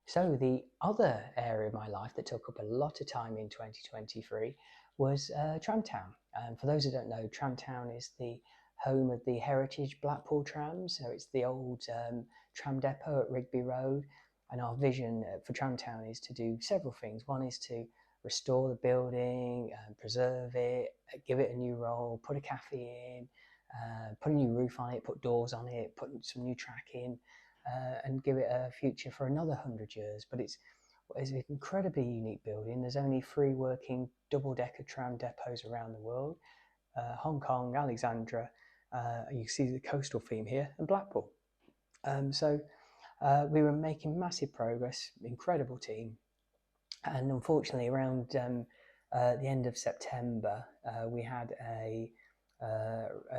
So the other area of my life that took up a lot of time in 2023 was Tramtown. For those who don't know, Tramtown is the home of the heritage Blackpool trams. So it's the old tram depot at Rigby Road. And our vision for Tramtown is to do several things. One is to restore the building, preserve it, give it a new role, put a cafe in, put a new roof on it, put doors on it, put some new track in, and give it a future for another 100 years. But it's an incredibly unique building. There's only 3 working double-decker tram depots around the world: Hong Kong, Alexandra. You can see the coastal theme here, and Blackpool. We were making massive progress, incredible team, and unfortunately, around the end of September, we had a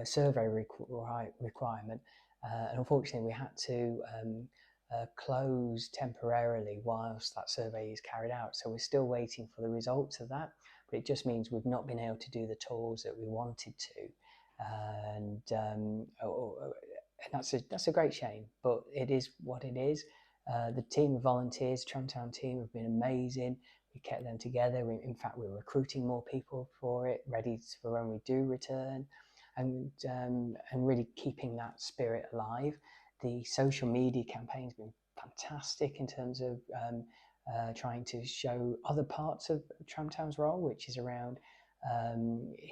survey requirement, and unfortunately, we had to close temporarily whilst that survey is carried out. So we're still waiting for the results of that, but it just means we've not been able to do the tours that we wanted to, and that's a great shame. But it is what it is. The team of volunteers, Tramtown team, have been amazing. We kept them together. In fact, we're recruiting more people for it, ready for when we do return, and really keeping that spirit alive. The social media campaign's been fantastic in terms of trying to show other parts of Tramtown's role, which is around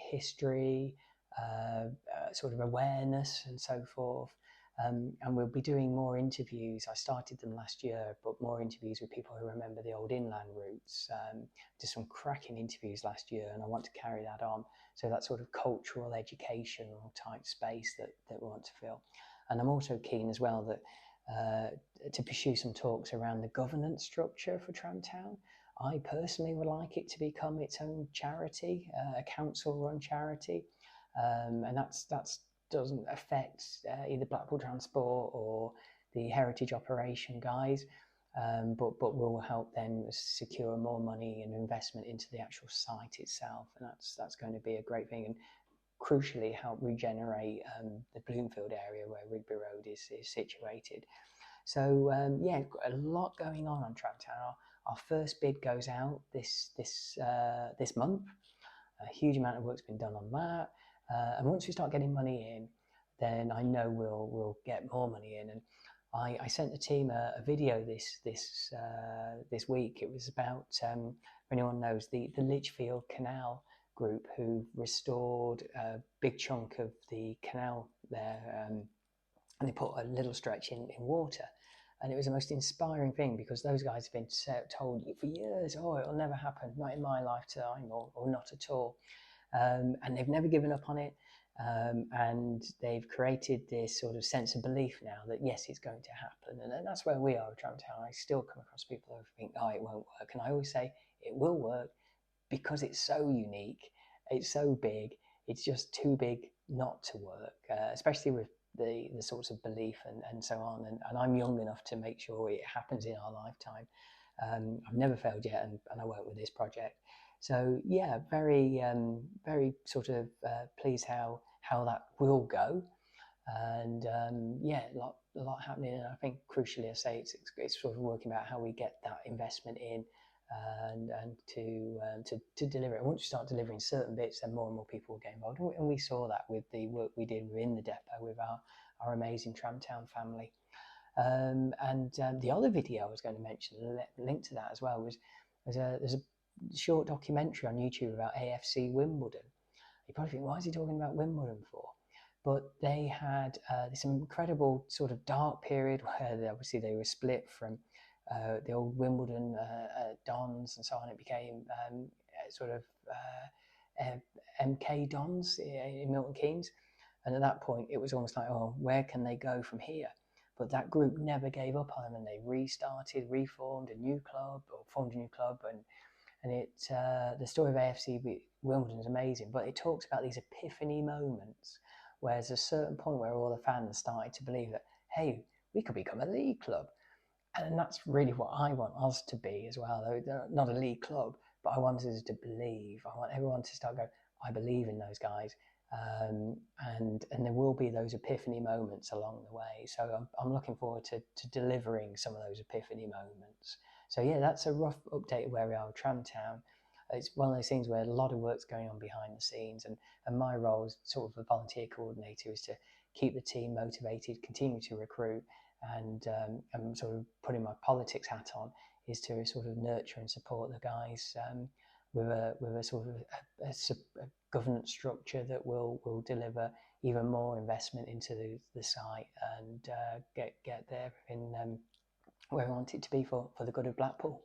history, sort of awareness, and so forth. And we'll be doing more interviews. I started them last year, but more interviews with people who remember the old inland routes. Did some cracking interviews last year, and I want to carry that on. So that sort of cultural, educational type space that we want to fill. And I'm also keen as well that to pursue some talks around the governance structure for Tramtown. I personally would like it to become its own charity, a council-run charity, and that's doesn't affect either Blackpool Transport or the heritage operation guys, but will help them secure more money and investment into the actual site itself, and that's going to be a great thing, and crucially help regenerate the Bloomfield area where Rigby Road is situated. So yeah, a lot going on Tramtown. Our first bid goes out this month. A huge amount of work's been done on that. And once we start getting money in, then I know we'll get more money in. And I sent the team a video this week. It was about, if anyone knows, the Lichfield Canal group who restored a big chunk of the canal there, and they put a little stretch in water. And it was the most inspiring thing, because those guys have been told for years, oh, it'll never happen, not in my lifetime, or not at all. And they've never given up on it, and they've created this sort of sense of belief now that yes, it's going to happen, and that's where we are at Tramtown. I still come across people who think, oh, it won't work, and I always say it will work, because it's so unique, it's so big, it's just too big not to work, especially with the sorts of belief and so on, and I'm young enough to make sure it happens in our lifetime. I've never failed yet, and I won't with this project. So yeah, very sort of pleased how that will go, and yeah, a lot happening. And I think crucially, I say it's sort of working about how we get that investment in, and to deliver it. And once you start delivering certain bits, then more and more people will get involved. And we saw that with the work we did within the depot with our amazing Tramtown family. The other video I was going to mention, link to that as well, was there's a short documentary on YouTube about AFC Wimbledon. You probably think, why is he talking about Wimbledon for? But they had this incredible sort of dark period where obviously they were split from the old Wimbledon Dons and so on. It became sort of MK Dons in Milton Keynes. And at that point, it was almost like, oh, where can they go from here? But that group never gave up on them, and they restarted, reformed a new club, or formed a new club, and the story of AFC Wimbledon is amazing, but it talks about these epiphany moments where there's a certain point where all the fans started to believe that, hey, we could become a league club. And that's really what I want us to be as well. They're not a league club, but I want us to believe. I want everyone to start going, I believe in those guys, and there will be those epiphany moments along the way. So I'm looking forward to delivering some of those epiphany moments. So yeah, that's a rough update of where we are with Tramtown. It's one of those things where a lot of work's going on behind the scenes, and my role as sort of a volunteer coordinator is to keep the team motivated, continue to recruit, and sort of putting my politics hat on is to sort of nurture and support the guys with a sort of a governance structure that will deliver even more investment into the site and get there in where I want it to be for the good of Blackpool.